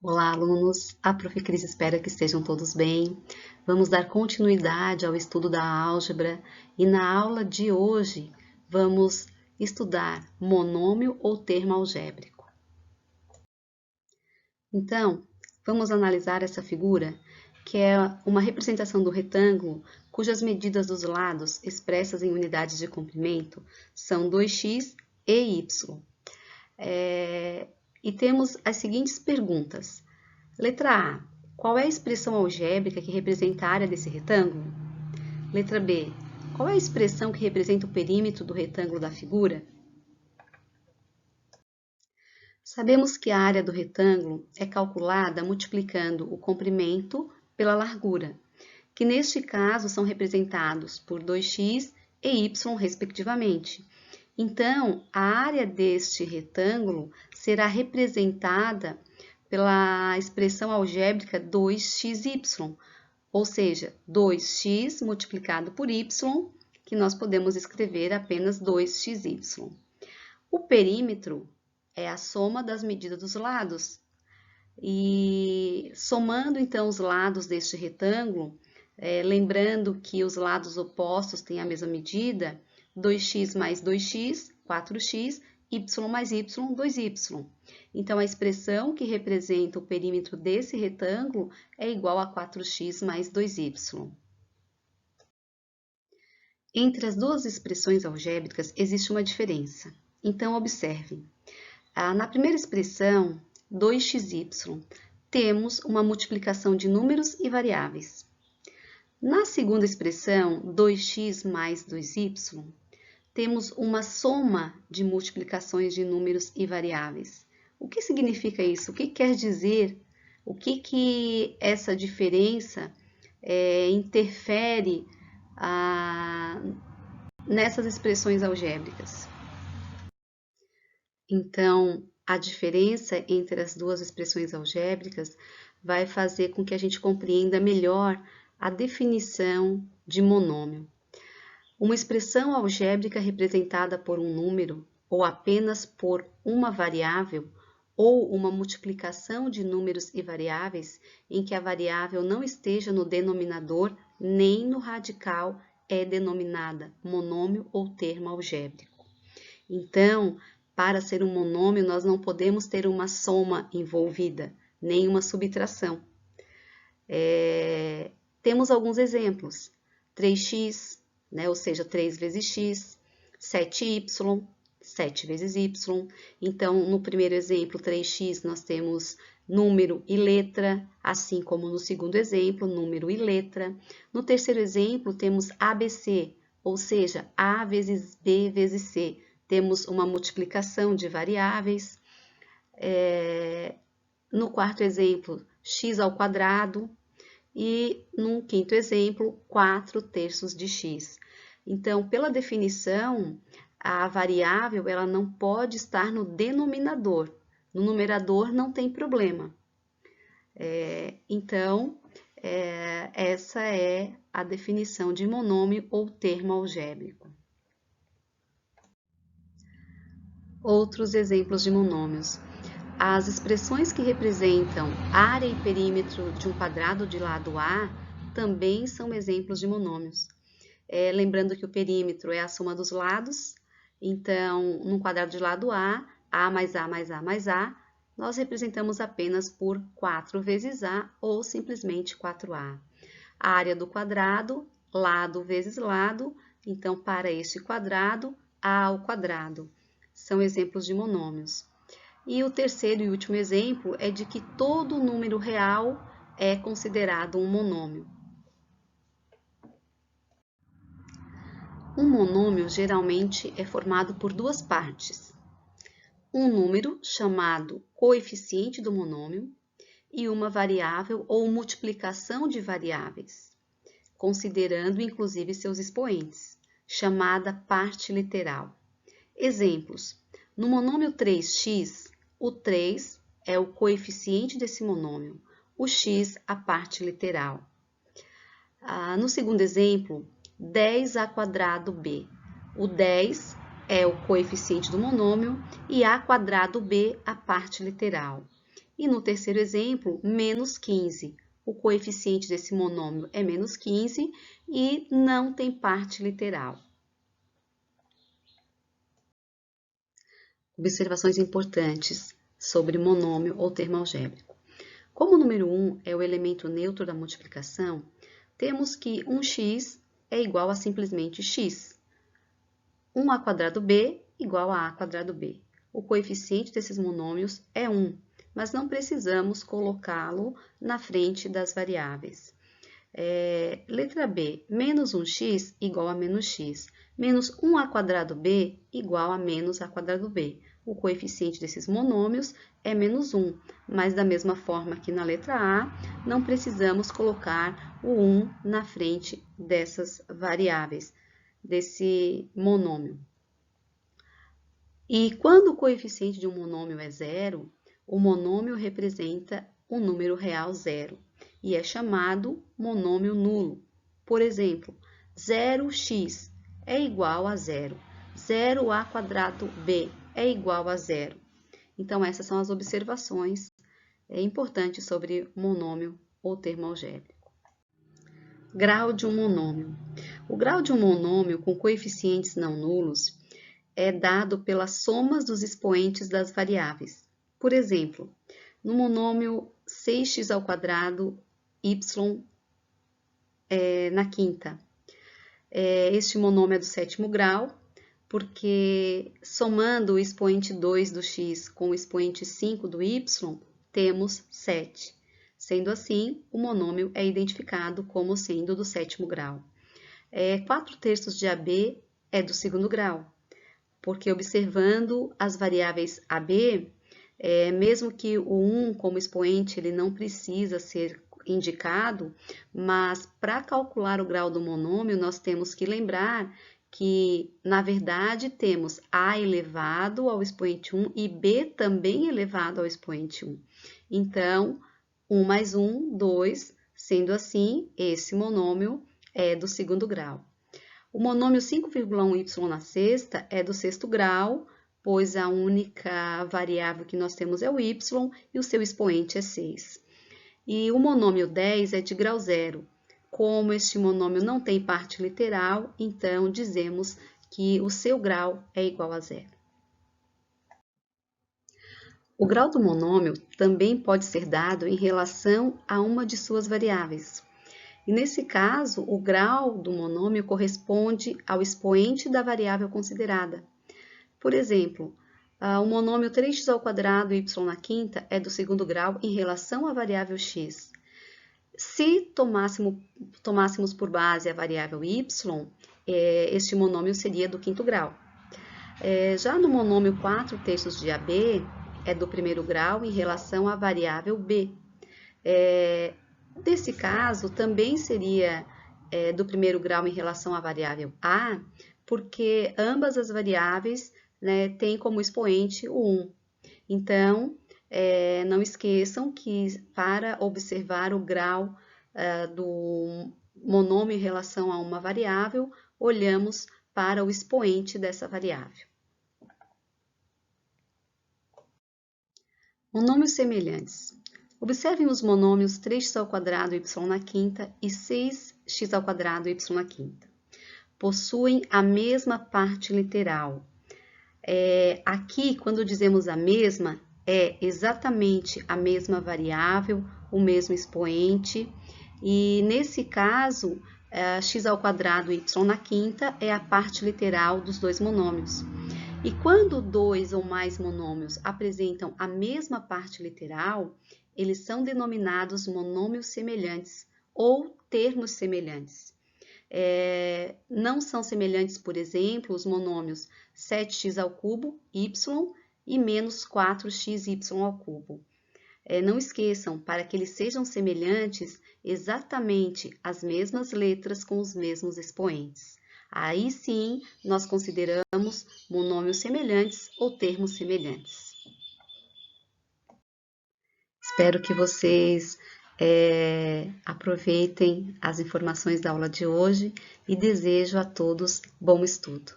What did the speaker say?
Olá, alunos! A Prof. Cris espera que estejam todos bem. Vamos dar continuidade ao estudo da álgebra e na aula de hoje vamos estudar monômio ou termo algébrico. Então, vamos analisar essa figura, que é uma representação do retângulo cujas medidas dos lados expressas em unidades de comprimento são 2x e y. E temos as seguintes perguntas. Letra A. Qual é a expressão algébrica que representa a área desse retângulo? Letra B. Qual é a expressão que representa o perímetro do retângulo da figura? Sabemos que a área do retângulo é calculada multiplicando o comprimento pela largura, que neste caso são representados por 2x e y, respectivamente. Então, a área deste retângulo será representada pela expressão algébrica 2xy, ou seja, 2x multiplicado por y, que nós podemos escrever apenas 2xy. O perímetro é a soma das medidas dos lados. E somando então os lados deste retângulo, lembrando que os lados opostos têm a mesma medida, 2x mais 2x, 4x, y mais y, 2y. Então, a expressão que representa o perímetro desse retângulo é igual a 4x mais 2y. Entre as duas expressões algébricas existe uma diferença. Então, observe. Na primeira expressão, 2xy, temos uma multiplicação de números e variáveis. Na segunda expressão, 2x mais 2y, temos uma soma de multiplicações de números e variáveis. O que significa isso? O que quer dizer? O que essa diferença interfere nessas expressões algébricas? Então, a diferença entre as duas expressões algébricas vai fazer com que a gente compreenda melhor a definição de monômio. Uma expressão algébrica representada por um número ou apenas por uma variável ou uma multiplicação de números e variáveis em que a variável não esteja no denominador nem no radical é denominada monômio ou termo algébrico. Então, para ser um monômio, nós não podemos ter uma soma envolvida, nem uma subtração. Temos alguns exemplos. 3x, ou seja, 3 vezes x, 7y, 7 vezes y. Então, no primeiro exemplo, 3x, nós temos número e letra, assim como no segundo exemplo, número e letra. No terceiro exemplo, temos ABC, ou seja, A vezes B vezes C. Temos uma multiplicação de variáveis. No quarto exemplo, x ao quadrado. E no quinto exemplo, 4/3 de x. Então, pela definição, a variável ela não pode estar no denominador. No numerador não tem problema. Então, essa é a definição de monômio ou termo algébrico. Outros exemplos de monômios. As expressões que representam área e perímetro de um quadrado de lado A também são exemplos de monômios. Lembrando que o perímetro é a soma dos lados, então, num quadrado de lado A mais A mais A mais A, nós representamos apenas por 4 vezes A ou simplesmente 4A. A área do quadrado, lado vezes lado, então, para este quadrado, A ao quadrado. São exemplos de monômios. E o terceiro e último exemplo é de que todo número real é considerado um monômio. Um monômio geralmente é formado por duas partes. Um número, chamado coeficiente do monômio, e uma variável ou multiplicação de variáveis, considerando inclusive seus expoentes, chamada parte literal. Exemplos. No monômio 3x, o 3 é o coeficiente desse monômio, o x a parte literal. No segundo exemplo, 10a²b. O 10 é o coeficiente do monômio e a² b a parte literal. E no terceiro exemplo, menos 15. O coeficiente desse monômio é menos 15 e não tem parte literal. Observações importantes sobre monômio ou termo algébrico. Como o número 1 é o elemento neutro da multiplicação, temos que 1x é igual a simplesmente x. 1a² igual a a²b. O coeficiente desses monômios é 1, mas não precisamos colocá-lo na frente das variáveis. Letra B, menos 1x igual a menos x. Menos 1a²b igual a menos a²b. O coeficiente desses monômios é menos 1, mas da mesma forma que na letra A, não precisamos colocar o 1 na frente dessas variáveis, desse monômio. E quando o coeficiente de um monômio é zero, o monômio representa o número real zero e é chamado monômio nulo. Por exemplo, 0x é igual a zero, 0a²b é igual a zero. Então, essas são as observações importantes sobre monômio ou termo algébrico. Grau de um monômio. O grau de um monômio com coeficientes não nulos é dado pelas somas dos expoentes das variáveis. Por exemplo, no monômio 6x² y na quinta. Este monômio é do sétimo grau, porque somando o expoente 2 do x com o expoente 5 do y, temos 7. Sendo assim, o monômio é identificado como sendo do sétimo grau. 4/3 de AB é do segundo grau, porque observando as variáveis AB, mesmo que o 1 como expoente ele não precisa ser indicado, mas para calcular o grau do monômio, nós temos que lembrar que, na verdade, temos A elevado ao expoente 1 e B também elevado ao expoente 1. Então, 1 mais 1, 2, sendo assim, esse monômio é do segundo grau. O monômio 5,1y na sexta é do sexto grau, pois a única variável que nós temos é o y e o seu expoente é 6. E o monômio 10 é de grau zero. Como este monômio não tem parte literal, então dizemos que o seu grau é igual a zero. O grau do monômio também pode ser dado em relação a uma de suas variáveis. E nesse caso, o grau do monômio corresponde ao expoente da variável considerada. Por exemplo, o monômio 3x² y na quinta é do segundo grau em relação à variável x. Se tomássemos por base a variável y, este monômio seria do quinto grau. Já no monômio 4/3 de AB, é do primeiro grau em relação à variável b. Nesse caso, também seria do primeiro grau em relação à variável a, porque ambas as variáveis têm como expoente o 1. Então, não esqueçam que para observar o grau do monômio em relação a uma variável, olhamos para o expoente dessa variável. Monômios semelhantes. Observem os monômios 3x² y na quinta e 6x² y na quinta. Possuem a mesma parte literal. Aqui, quando dizemos a mesma, é exatamente a mesma variável, o mesmo expoente, e nesse caso, x² y na quinta é a parte literal dos dois monômios. E quando dois ou mais monômios apresentam a mesma parte literal, eles são denominados monômios semelhantes ou termos semelhantes. Não são semelhantes, por exemplo, os monômios 7x³ y e menos 4xy². Não esqueçam, para que eles sejam semelhantes, exatamente as mesmas letras com os mesmos expoentes. Aí sim, nós consideramos monômios semelhantes ou termos semelhantes. Espero que vocês aproveitem as informações da aula de hoje e desejo a todos bom estudo.